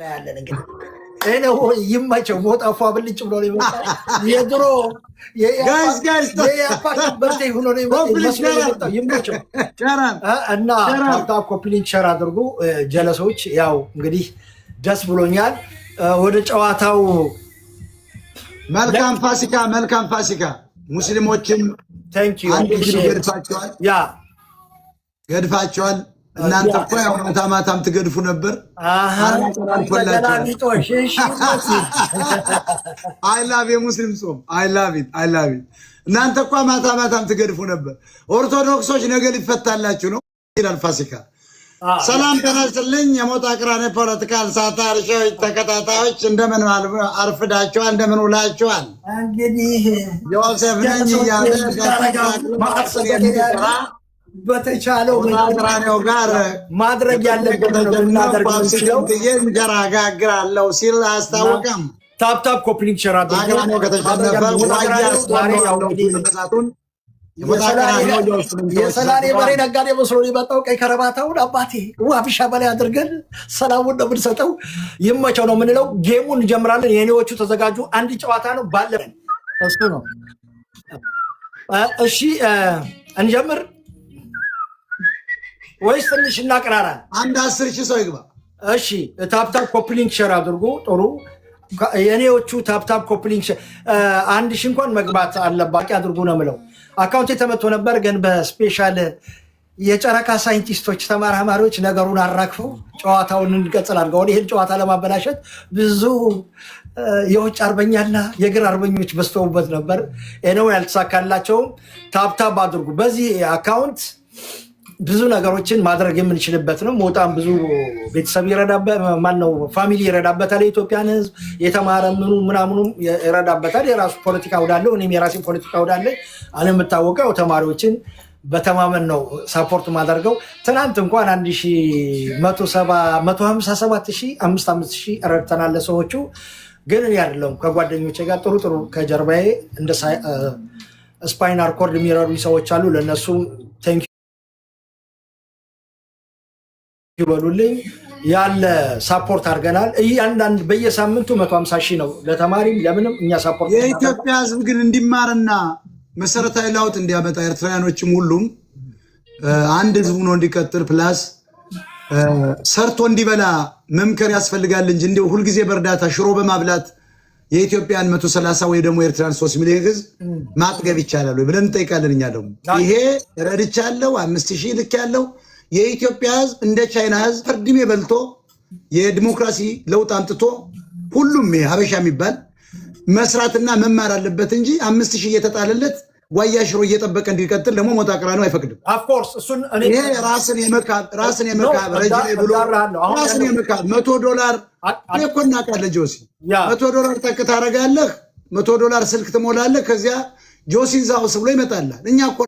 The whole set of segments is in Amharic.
ያለን እንግዲህ እኔው ይማቸው ሞጣ ፏብልጭ ብሎ ነው ይመጣል። የድሮ በርቴ ሆኖ ነው ይመጣው። ይማቸው እና ታፕ ኮፒሊንግ ሸር አድርጉ ጀለሶች። ያው እንግዲህ ደስ ብሎኛል። ወደ ጨዋታው መልካም ፋሲካ፣ መልካም ፋሲካ። ሙስሊሞችም አንድ ጊዜ ገድፋቸዋል። እናንተ እኮ ያው ማታም ትገድፉ ነበር። አይ ላቭ የሙስሊም ጾም አይ ላቭ ኢት። እናንተ እኮ ማታም ትገድፉ ነበር። ኦርቶዶክሶች ነገ ሊፈታላችሁ ነው ይላል ፋሲካ። ሰላም ተነስልኝ። የሞጣ ቅራኔ ፖለቲካል ሳታር ሾው ተከታታዮች እንደምን አርፍዳችኋል? እንደምን ውላችኋል? እንግዲህ ዮሴፍ ነኝ ያለ በተቻለው ቅራኔው ጋር ማድረግ ያለበት ነው እናደርግ እንችላለን። እንጀራ ጋግራለሁ ሲል አስታወቀም። ታፕ ኮፕሊንግ ሸራ አገራው ከተሸነፈ የሰላሌ በሬ ነጋዴ መስሎ የመጣው ቀይ ከረባታውን አባቴ ዋፍሻ በላይ አድርገን ሰላሙን ነው የምንሰጠው። ይመቸው ነው የምንለው። ጌሙን እንጀምራለን። የኔዎቹ ተዘጋጁ። አንድ ጨዋታ ነው ባለን እሱ ነው። እሺ እንጀምር ወይስ ትንሽ እናቀራራለን? አንድ 10,000 ሰው ይግባ። እሺ ታፕ ኮፕሊንግ ሸር አድርጉ። ጥሩ የኔዎቹ ታፕ ኮፕሊንግ 1,000 እንኳን መግባት አለባቸው አድርጉ ነው የምለው። አካውንት ተመቶ ነበር ግን በስፔሻል የጨረቃ ሳይንቲስቶች ተመራማሪዎች ነገሩን አራክፈው ጨዋታውን እንቀጥል አድርገው ይሄን ጨዋታ ለማበላሸት ብዙ የውጭ አርበኛና የግር አርበኞች በስተውበት ነበር። እኔው ያልተሳካላቸውም። ታፕ አድርጉ። በዚህ አካውንት ብዙ ነገሮችን ማድረግ የምንችልበት ነው። ሞጣም ብዙ ቤተሰብ ይረዳበት ማነው ፋሚሊ ይረዳበታል። የኢትዮጵያን ሕዝብ የተማረ ምናምኑም ይረዳበታል። የራሱ ፖለቲካ ወዳለው እኔም የራሴ ፖለቲካ ወዳለኝ አለምታወቀው ተማሪዎችን በተማመን ነው ሳፖርት ማደርገው። ትናንት እንኳን 157,000 ረድተናል ለሰዎቹ። ግን እኔ አይደለሁም ከጓደኞቼ ጋር ጥሩ ከጀርባዬ እንደ ስፓይናል ኮርድ የሚረዱ ሰዎች አሉ። ለነሱ ቴንክ ይበሉልኝ። ያለ ሳፖርት አድርገናል። እያንዳንድ በየሳምንቱ 150,000 ነው ለተማሪም ለምንም እኛ ሳፖርት። የኢትዮጵያ ህዝብ ግን እንዲማርና መሰረታዊ ለውጥ እንዲያመጣ ኤርትራውያኖችም ሁሉም አንድ ህዝብ ሆኖ እንዲቀጥል ፕላስ ሰርቶ እንዲበላ መምከር ያስፈልጋል እንጂ እንደው ሁልጊዜ በእርዳታ ሽሮ በማብላት የኢትዮጵያን 130 ወይ ደግሞ ኤርትራን 3 ሚሊዮን ህዝብ ማጥገብ ይቻላል ወይ ብለን እንጠይቃለን። እኛ ደግሞ ይሄ ረድቻለሁ 5,000 ልክ ያለው የኢትዮጵያ ህዝብ እንደ ቻይና ህዝብ ፍርድሜ በልቶ የዲሞክራሲ ለውጥ አምጥቶ ሁሉም ሀበሻ የሚባል መስራትና መማር አለበት እንጂ 5,000 እየተጣለለት ጓያ ሽሮ እየጠበቀ እንዲቀጥል ደግሞ ሞጣ ቅራኔው አይፈቅድም። ኦፍ ኮርስ እሱን እኔ ራስን የመካብ ረጅም ብሎ ራስን የመካብ $100 እኮ እናውቃለን። ጆሲ $100 ጠቅ ታደርጋለህ፣ $100 ስልክ ትሞላለህ። ከዚያ ጆሲን ዛውስ ብሎ ይመጣላል። እኛ እኮ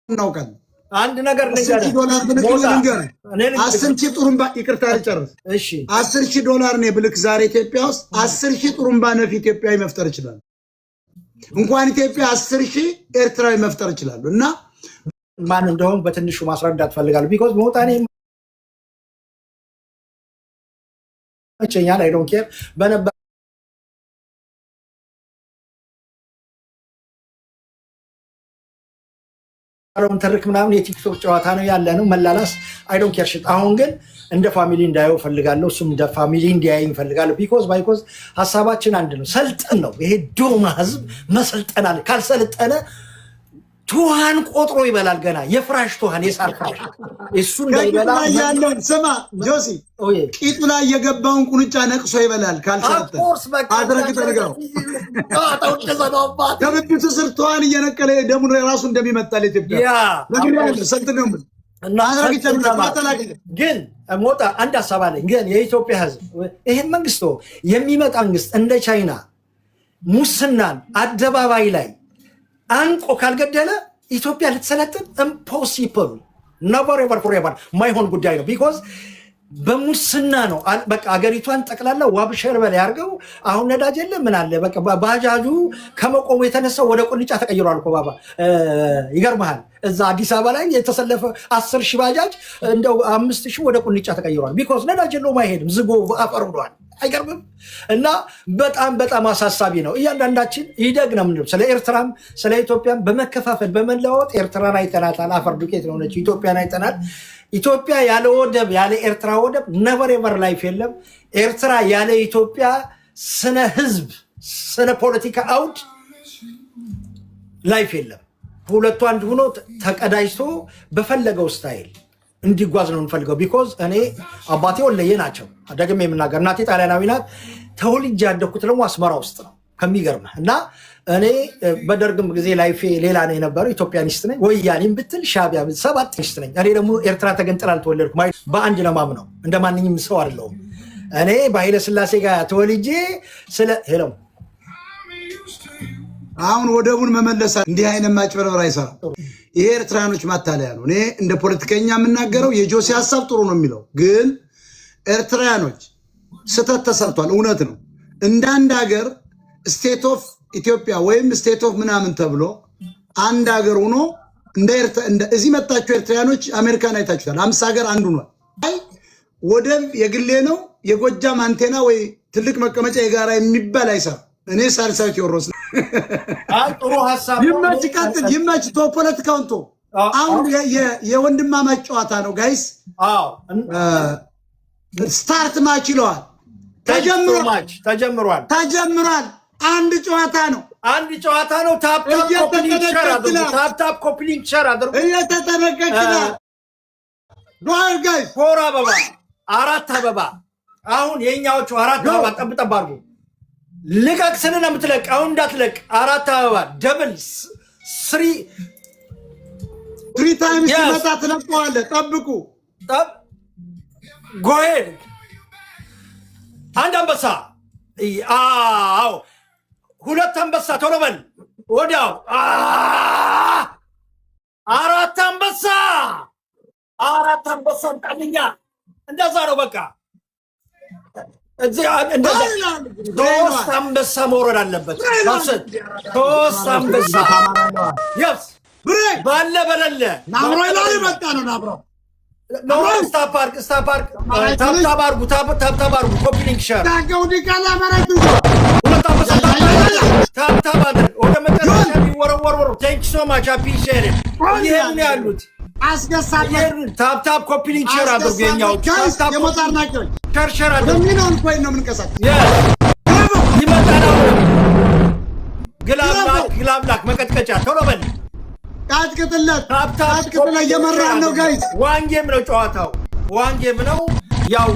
እናውቃለን። አንድ ነገር $10,000 ጥሩምባ ይቅርታ ልጨርስ። እሺ $10,000 ነው ብልክ ዛሬ ኢትዮጵያ ውስጥ 10,000 ጥሩምባ ነፊ ኢትዮጵያዊ መፍጠር ይችላል። እንኳን ኢትዮጵያ 10,000 ኤርትራዊ መፍጠር ይችላል። እና ማን እንደሆነ በትንሹ ማስረዳት ፈልጋለሁ። ቢኮዝ ሞጣኔ እኛ ላይ ዶንት ኬር በነበር ተርክ ምናምን የቲክቶክ ጨዋታ ነው ያለ ነው መላላስ አይ ዶንት ኬር ሽት። አሁን ግን እንደ ፋሚሊ እንዳየው ፈልጋለሁ። እሱም እንደ ፋሚሊ እንዲያየኝ ፈልጋለሁ። ቢኮዝ ባይኮዝ ሀሳባችን አንድ ነው። ሰልጠን ነው ይሄ ዶማ ህዝብ መሰልጠን አለ። ካልሰለጠነ ቱሃን ቆጥሮ ይበላል። ገና የፍራሽ ቱሃን የሳር ፍራሽ እሱ እንዳይበላ ያለው ስማ ጆሲ ቂጡ ላይ የገባውን ቁንጫ ነቅሶ ይበላል። ካልሰለጠነ አድረግ ተነገረው ከብብቱ ስር ቱሃን እየነቀለ ደሙን ራሱ እንደሚመጣል ኢትዮጵያ ለግሪያል ሰልጥነው ግን ሞጣ አንድ ሀሳብ አለኝ። ግን የኢትዮጵያ ህዝብ ይሄን መንግስት የሚመጣ መንግስት እንደ ቻይና ሙስናን አደባባይ ላይ አንቆ ካልገደለ ኢትዮጵያ ልትሰለጥን ኢምፖሲብል ነበር። ኤቨር ፎሬቨር ማይሆን ጉዳይ ነው። ቢኮዝ በሙስና ነው በቃ አገሪቷን ጠቅላላ ዋብሸር በላይ ያርገው። አሁን ነዳጅ የለ ምን አለ በቃ ባጃጁ ከመቆሙ የተነሳ ወደ ቁልጫ ተቀይሯል እኮ ባባ። ይገርምሃል እዛ አዲስ አበባ ላይ የተሰለፈ 10,000 ባጃጅ እንደው 5,000 ወደ ቁልጫ ተቀይሯል። ቢኮዝ ነዳጅ የለውም አይሄድም፣ ዝጎ አፈር ብሏል። አይገርምም? እና በጣም አሳሳቢ ነው። እያንዳንዳችን ይደግ ነው ምንድነው ስለ ኤርትራም ስለ ኢትዮጵያም በመከፋፈል በመለዋወጥ ኤርትራን አይተናታል። አፈር ዱቄት ነው ነች። ኢትዮጵያን አይተናል። ኢትዮጵያ ያለ ወደብ ያለ ኤርትራ ወደብ ነቨር ኤቨር ላይፍ የለም። ኤርትራ ያለ ኢትዮጵያ ስነ ህዝብ ስነ ፖለቲካ አውድ ላይፍ የለም። ሁለቱ አንድ ሆኖ ተቀዳጅቶ በፈለገው ስታይል እንዲጓዝ ነው እንፈልገው። ቢኮዝ እኔ አባቴ ወለየ ናቸው ደግሜ የምናገር። እናቴ ጣሊያናዊ ናት። ተወልጄ ያደኩት ደግሞ አስመራ ውስጥ ነው ከሚገርምህ። እና እኔ በደርግም ጊዜ ላይፌ ሌላ ነው የነበረው። ኢትዮጵያኒስት ነኝ። ወያኔም ብትል ሻቢያ ሰባቲስት ነኝ። እኔ ደግሞ ኤርትራ ተገንጥላ አልተወለድኩም። በአንድ ለማምነው እንደ ማንኛውም ሰው አይደለሁም። እኔ በኃይለ ሥላሴ ጋር ተወልጄ ስለ ሄለው አሁን ወደቡን መመለስ እንዲህ አይነት ማጭበርበር አይሰራም። ይሄ ኤርትራኖች ማታለያ ነው። እኔ እንደ ፖለቲከኛ የምናገረው የጆሴ ሀሳብ ጥሩ ነው የሚለው ግን ኤርትራኖች ስተት ተሰርቷል። እውነት ነው። እንደ አንድ ሀገር ስቴት ኦፍ ኢትዮጵያ ወይም ስቴት ኦፍ ምናምን ተብሎ አንድ ሀገር ሆኖ እዚህ መጣችሁ ኤርትራኖች አሜሪካን አይታችኋል። 50 ሀገር አንዱ ነው። ወደብ የግሌ ነው የጎጃም አንቴና ወይ ትልቅ መቀመጫ የጋራ የሚባል አይሰራም። እኔ ሳልሳይ ቴዎድሮስ ጥሩ ሀሳብ ይመች ቀጥል ይመች ቶ ፖለቲካውን ቶ አሁን የወንድማማች ጨዋታ ነው ጋይስ። ስታርት ማች ይለዋል። ተጀምሯል። አንድ ጨዋታ ነው። ታፕታፕ ኮፕሊንግ ሸር አድርጉ። እየተጠነቀቅን ጋይስ። ፎር አበባ 4 አበባ አሁን የኛዎቹ 4 አበባ ጠብጠብ አድርጉ። ልቀቅ ስንል የምትለቅ አሁን እንዳትለቅ 4 አበባ ደብል 3 ታይምስ ሲመጣ ትለቀዋለህ። ጠብቁ። ጎሄድ አንድ አንበሳ። አዎ 2 አንበሳ ቶሎ በል ወዲያው 4 አንበሳ 4 አንበሳ ጣልኛ። እንደዛ ነው በቃ። ሶስት አንበሳ መውረድ አለበት። 3 አንበሳ የስ ባለ በለለ ናብሮ ላይ መጣ ነው ናብሮ ስታፓርክ ታብታብ አርጉ ኮፒሊንግ ሸር ታገው ዲቃላ ማራቱ 2 አንበሳ ታብታብ አድርግ። ወደ መጨረሻ ወረወር። ቴንክ ሶ ማች አፒሼት ይሄን ያሉት አስገሳጭ ታብታብ ኮፒሊንግ ሸር አድርጉ። የኛው ታብታብ የሞታር ናቸው ሸር አድርጉ። ለሚኖር ቆይ ነው የምንቀሳቀስ ይመጣል። ግላብላክ መቀጥቀጫ ቶሎ በል ቃጥቅጥለት እየመራን ነው ጋይስ። ዋንጌም ነው ጨዋታው፣ ዋንጌም ነው። ያው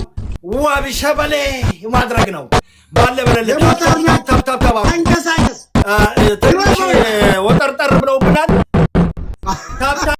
ዋቢ ሸበሌ ማድረግ ነው። ባለ በለለ ታብታብ አንቀሳቀስ